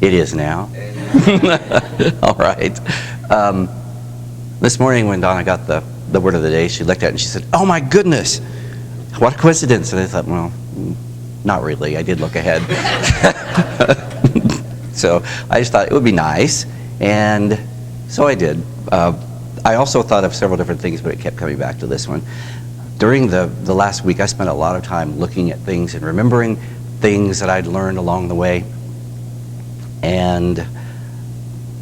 It is now. All right. This morning when Donna got the word of the day, she looked at it and she said, "Oh my goodness, what a coincidence." And I thought, well, not really. I did look ahead. So I just thought it would be nice, and so I did. I also thought of several different things, but it kept coming back to this one. During the last week, I spent a lot of time looking at things and remembering things that I'd learned along the way. And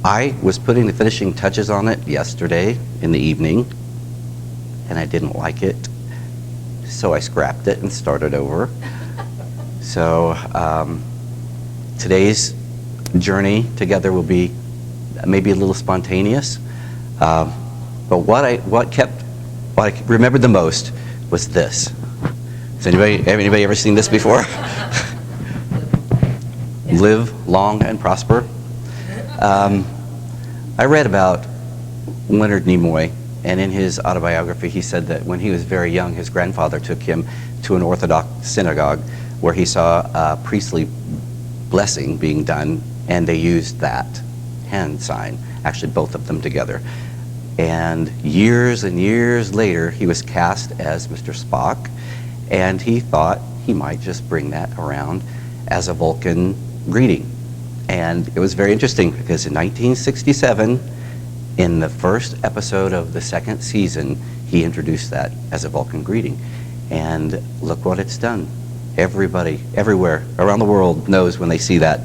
I was putting the finishing touches on it yesterday in the evening, and I didn't like it. So I scrapped it and started over. So today's journey together will be maybe a little spontaneous. But what I remembered the most was this. Has anybody ever seen this before? Live long and prosper. I read about Leonard Nimoy, and in his autobiography he said that when he was very young, his grandfather took him to an Orthodox synagogue where he saw a priestly blessing being done, and they used that hand sign, actually both of them together. And years later, he was cast as Mr. Spock, and he thought he might just bring that around as a Vulcan greeting. And it was very interesting because in 1967, in the first episode of the second season, he introduced that as a Vulcan greeting. And look what it's done. Everybody, everywhere, around the world knows when they see that,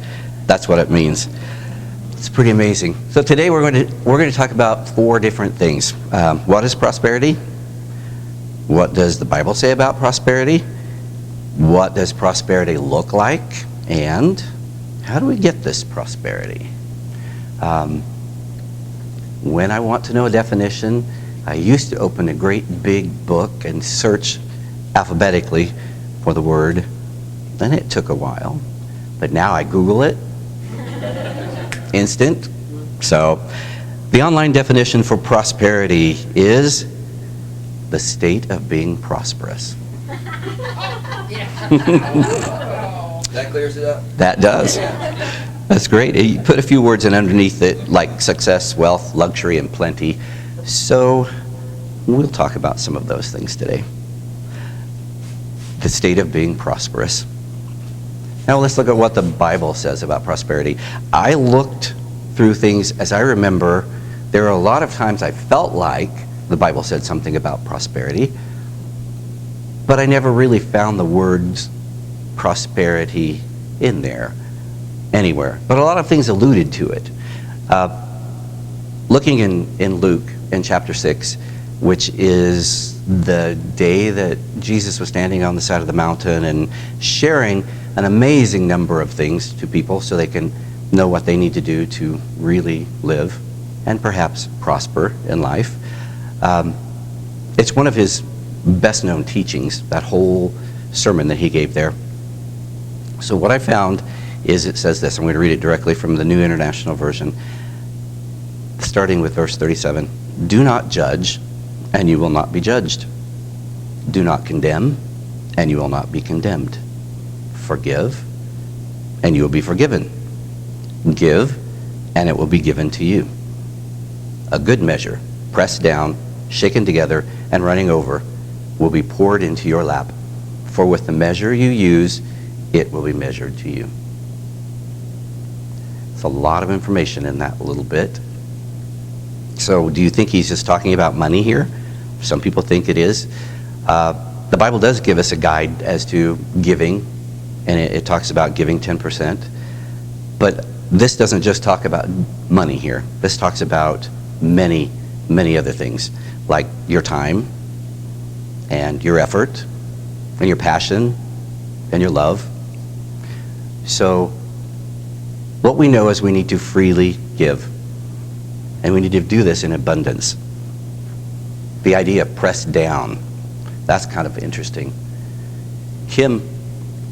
that's what it means. It's pretty amazing. So today we're going to talk about 4 different things. What is prosperity? What does the Bible say about prosperity? What does prosperity look like? And how do we get this prosperity? When I want to know a definition, I used to open a great big book and search alphabetically for the word. Then it took a while. But now I Google it. Instant. So the online definition for prosperity is the state of being prosperous. That clears it up. That does. That's great. You put a few words in underneath it like success, wealth, luxury, and plenty. So we'll talk about some of those things today. The state of being prosperous. Now let's look at what the Bible says about prosperity. I looked through things as I remember. There are a lot of times I felt like the Bible said something about prosperity, but I never really found the words prosperity in there anywhere. But a lot of things alluded to it. Looking in Luke in chapter 6, which is the day that Jesus was standing on the side of the mountain and sharing an amazing number of things to people so they can know what they need to do to really live and perhaps prosper in life. It's one of his best known teachings, that whole sermon that he gave there. So what I found is it says this. I'm going to read it directly from the New International Version, starting with verse 37. Do not judge, and you will not be judged. Do not condemn, and you will not be condemned. Forgive, and you will be forgiven. Give, and it will be given to you. A good measure, pressed down, shaken together, and running over, will be poured into your lap. For with the measure you use, it will be measured to you. It's a lot of information in that little bit. So do you think he's just talking about money here? Some people think it is. The Bible does give us a guide as to giving, and it talks about giving 10%. But this doesn't just talk about money here. This talks about many, many other things, like your time and your effort and your passion and your love. So what we know is we need to freely give, and we need to do this in abundance. The idea of pressed down, that's kind of interesting. Kim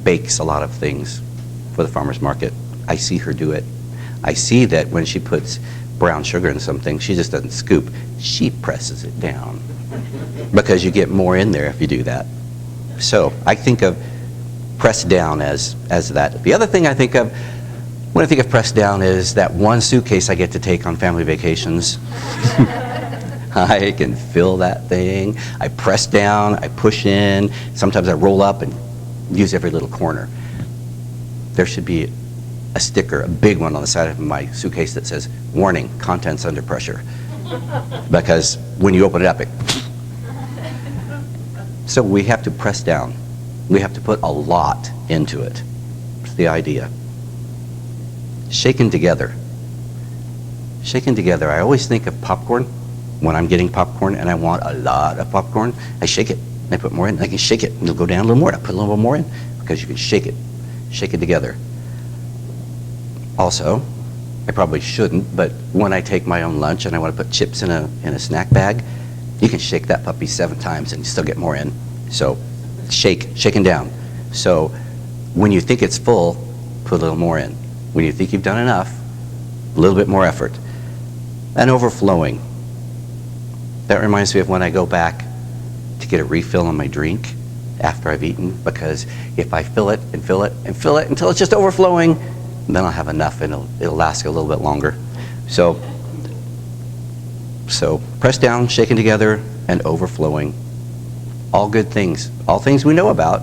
bakes a lot of things for the farmer's market. I see her do it. I see that when she puts brown sugar in something, she just doesn't scoop. She presses it down because you get more in there if you do that. So I think of pressed down as that. The other thing I think of, When I think of pressed down is that one suitcase I get to take on family vacations. I can fill that thing. I press down, I push in. Sometimes I roll up and use every little corner. There should be a sticker, a big one on the side of my suitcase that says, "Warning, contents under pressure." Because when you open it up, So we have to press down. We have to put a lot into it. It's the idea. Shaken together. Shaken together. I always think of popcorn when I'm getting popcorn and I want a lot of popcorn. I shake it. I put more in. I can shake it. It'll go down a little more. I put a little more in because you can shake it. Shake it together. Also, I probably shouldn't, but when I take my own lunch and I want to put chips in a snack bag, you can shake that puppy 7 times and you still get more in. So shaking down. So when you think it's full, put a little more in. When you think you've done enough, a little bit more effort. And overflowing. That reminds me of when I go back to get a refill on my drink after I've eaten, because if I fill it and fill it and fill it until it's just overflowing, then I'll have enough and it'll last a little bit longer. So press down, shaken together, and overflowing. All good things, all things we know about,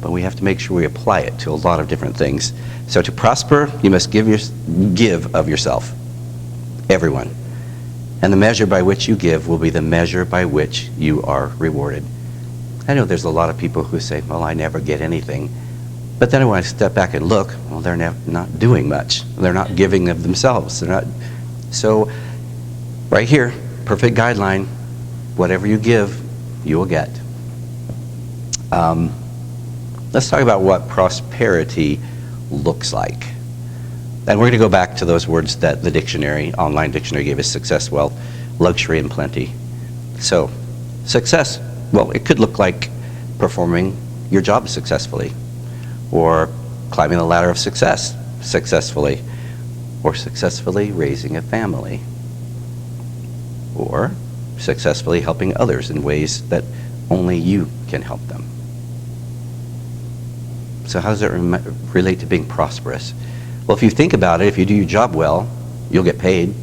but we have to make sure we apply it to a lot of different things. So to prosper, you must give of yourself, everyone. And the measure by which you give will be the measure by which you are rewarded. I know there's a lot of people who say, well, I never get anything. But then when I step back and look, well, they're not doing much. They're not giving of themselves. They're not. So right here, perfect guideline, whatever you give, you will get. Let's talk about what prosperity looks like. And we're going to go back to those words that the dictionary, online dictionary, gave us: success, wealth, luxury, and plenty. So success, well, it could look like performing your job successfully, or climbing the ladder of success successfully, or successfully raising a family, or successfully helping others in ways that only you can help them. So how does it relate to being prosperous? Well, if you think about it, if you do your job well, you'll get paid.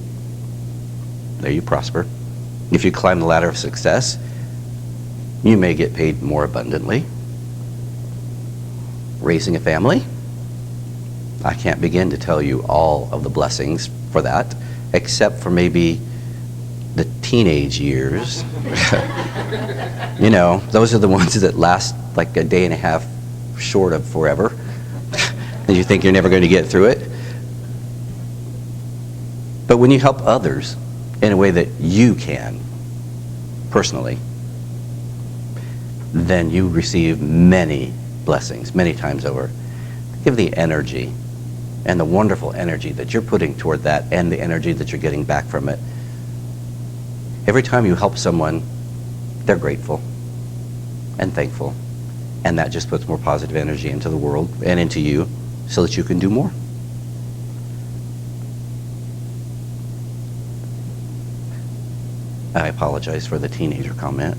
There you prosper. If you climb the ladder of success, you may get paid more abundantly. Raising a family, I can't begin to tell you all of the blessings for that, except for maybe the teenage years. You know, those are the ones that last like a day and a half short of forever. And you think you're never going to get through it. But when you help others in a way that you can, personally, then you receive many blessings, many times over. Give the energy and the wonderful energy that you're putting toward that and the energy that you're getting back from it. Every time you help someone, they're grateful and thankful. And that just puts more positive energy into the world and into you so that you can do more. I apologize for the teenager comment.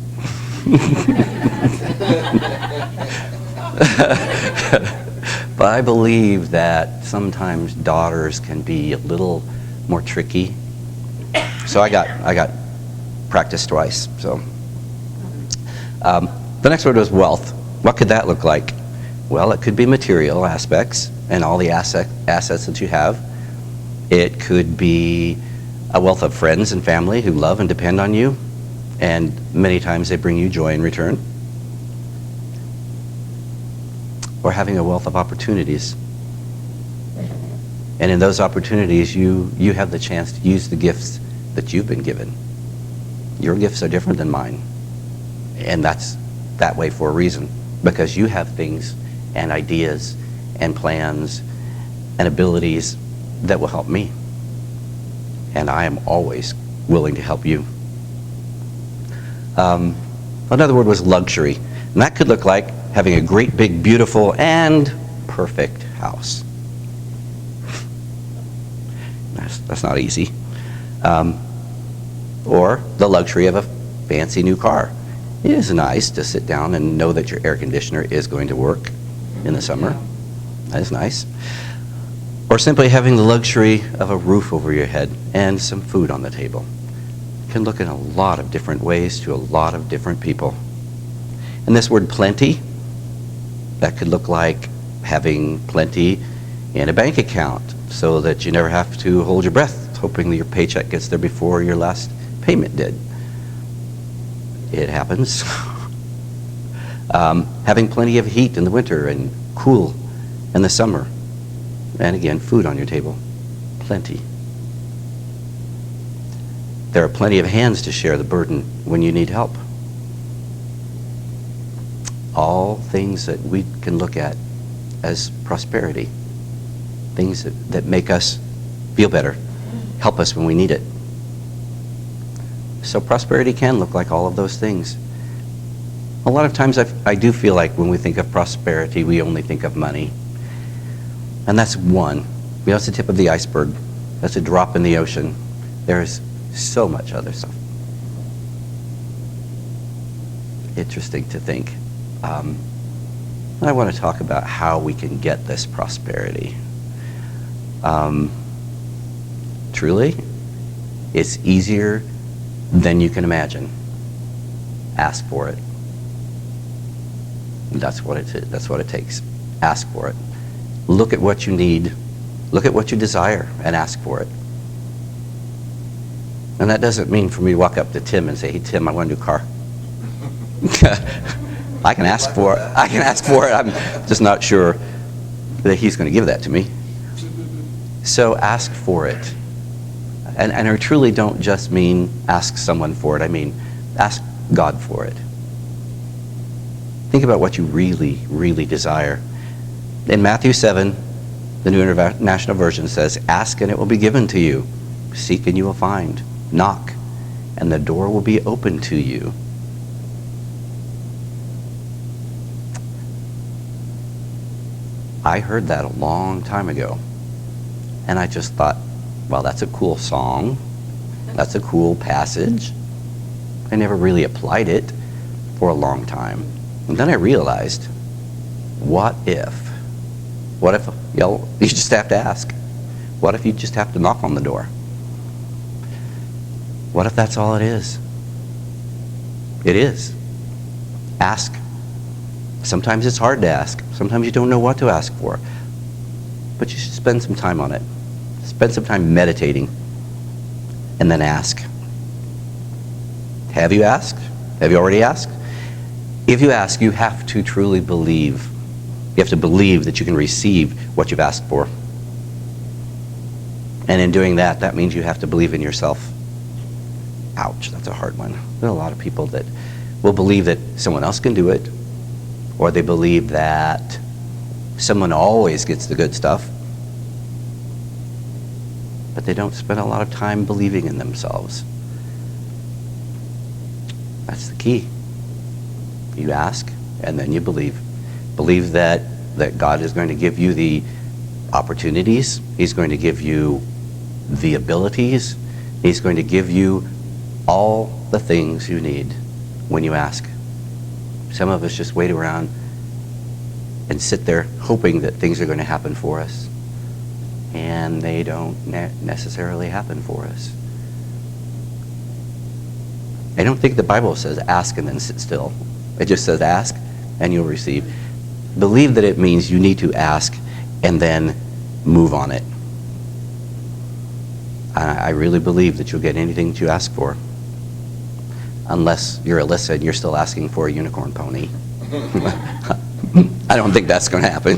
But I believe that sometimes daughters can be a little more tricky. So I got practiced twice. So the next word was wealth. What could that look like? Well, it could be material aspects and all the assets that you have. It could be a wealth of friends and family who love and depend on you, and many times they bring you joy in return. Or having a wealth of opportunities. And in those opportunities, you have the chance to use the gifts that you've been given. Your gifts are different than mine. And that's that way for a reason. Because you have things and ideas and plans and abilities that will help me. And I am always willing to help you. Another word was luxury. And that could look like having a great, big, beautiful, and perfect house. That's not easy. Or the luxury of a fancy new car. It is nice to sit down and know that your air conditioner is going to work in the summer. That is nice. or simply having the luxury of a roof over your head and some food on the table. It can look in a lot of different ways to a lot of different people. And this word plenty, that could look like having plenty in a bank account so that you never have to hold your breath hoping that your paycheck gets there before your last payment did. It happens. Having plenty of heat in the winter and cool in the summer. And again, food on your table. Plenty. There are plenty of hands to share the burden when you need help. All things that we can look at as prosperity. Things that make us feel better, help us when we need it. So prosperity can look like all of those things. A lot of times I do feel like when we think of prosperity, we only think of money. And that's one. That's the tip of the iceberg. That's a drop in the ocean. There's so much other stuff. Interesting to think. I want to talk about how we can get this prosperity. Truly, it's easier than you can imagine. Ask for it. That's what it is. That's what it takes. Ask for it. Look at what you need. Look at what you desire and ask for it. And that doesn't mean for me to walk up to Tim and say, "Hey Tim, I want a new car." I can ask for it. I can ask for it. I'm just not sure that he's going to give that to me. So ask for it. And I truly don't just mean ask someone for it. I mean ask God for it. Think about what you really, really desire. In Matthew 7, the New International Version says, "Ask and it will be given to you. Seek and you will find. Knock and the door will be open to you." I heard that a long time ago. And I just thought, well, that's a cool song. That's a cool passage. I never really applied it for a long time. And then I realized, what if? What if, you just have to ask? What if you just have to knock on the door? What if that's all it is? It is. Ask. Sometimes it's hard to ask. Sometimes you don't know what to ask for. But you should spend some time on it. Spend some time meditating. And then ask. Have you asked? Have you already asked? If you ask, you have to truly believe. You have to believe that you can receive what you've asked for. And in doing that, that means you have to believe in yourself. Ouch, that's a hard one. There are a lot of people that will believe that someone else can do it, or they believe that someone always gets the good stuff, but they don't spend a lot of time believing in themselves. That's the key. You ask, and then you believe. Believe that God is going to give you the opportunities. He's going to give you the abilities. He's going to give you all the things you need when you ask. Some of us just wait around and sit there hoping that things are going to happen for us. And they don't necessarily happen for us. I don't think the Bible says ask and then sit still. It just says ask and you'll receive. Believe that it means you need to ask and then move on it. I really believe that you'll get anything that you ask for. Unless you're Alyssa and you're still asking for a unicorn pony. I don't think that's going to happen.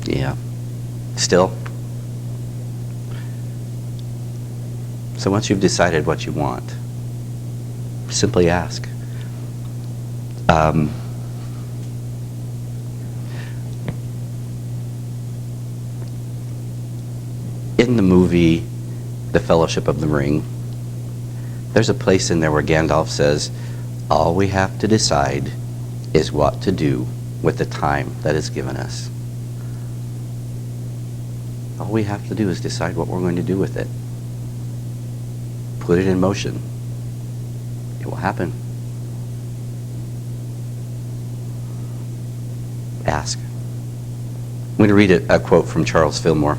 Yeah. Still. So once you've decided what you want, simply ask. In the movie The Fellowship of the Ring, there's a place in there where Gandalf says, all we have to decide is what to do with the time that is given us. All we have to do is decide what we're going to do with it. Put it in motion. It will happen. Ask. I'm going to read a quote from Charles Fillmore,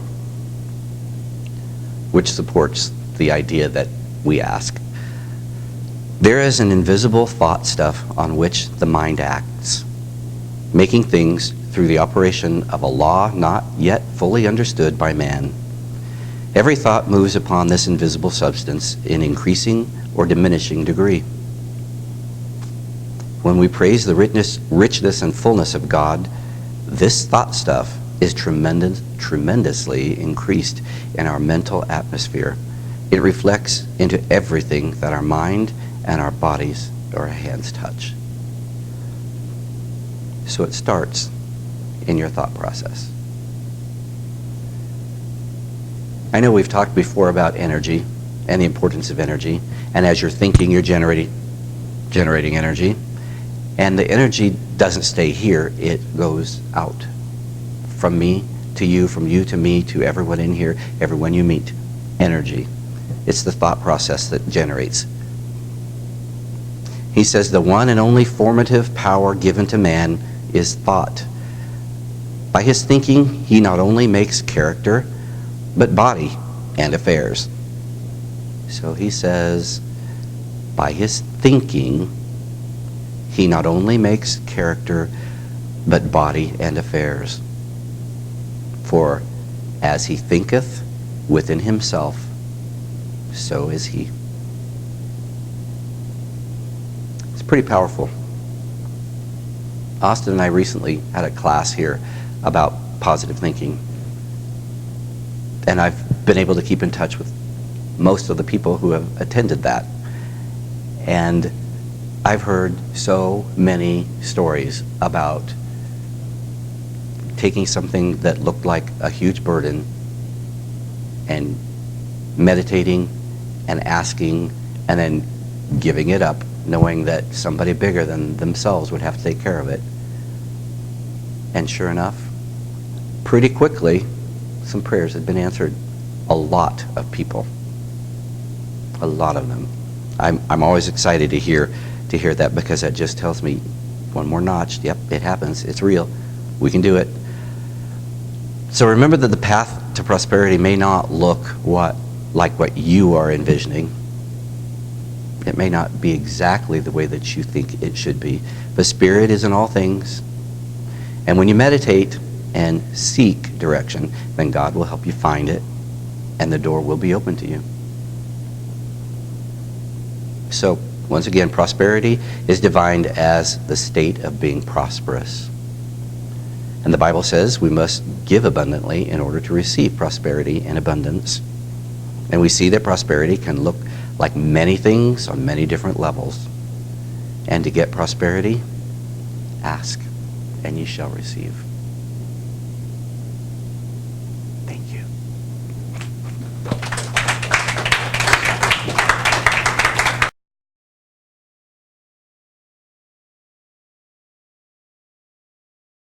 which supports the idea that we ask. There is an invisible thought stuff on which the mind acts, making things through the operation of a law not yet fully understood by man. Every thought moves upon this invisible substance in increasing or diminishing degree. When we praise the richness and fullness of God, this thought stuff is tremendously increased in our mental atmosphere. It reflects into everything that our mind and our bodies or our hands touch. So it starts in your thought process. I know we've talked before about energy and the importance of energy, and as you're thinking, you're generating energy, and the energy doesn't stay here, it goes out. From me to you, from you to me, to everyone in here, everyone you meet. Energy. It's the thought process that generates. He says the one and only formative power given to man is thought. By his thinking, he not only makes character, but body and affairs. So he says, by his thinking, he not only makes character, but body and affairs. For as he thinketh within himself, so is he. It's pretty powerful. Austin and I recently had a class here about positive thinking. And I've been able to keep in touch with most of the people who have attended that. And I've heard so many stories about taking something that looked like a huge burden and meditating and asking and then giving it up, knowing that somebody bigger than themselves would have to take care of it. And sure enough, pretty quickly, some prayers had been answered. A lot of people. A lot of them. I'm always excited to hear that, because that just tells me one more notch. Yep, it happens. It's real. We can do it. So remember that the path to prosperity may not look like what you are envisioning. It may not be exactly the way that you think it should be. The Spirit is in all things. And when you meditate and seek direction, then God will help you find it, and the door will be open to you. So, once again, prosperity is defined as the state of being prosperous. And the Bible says we must give abundantly in order to receive prosperity and abundance. And we see that prosperity can look like many things on many different levels. And to get prosperity, ask, and ye shall receive. Thank you.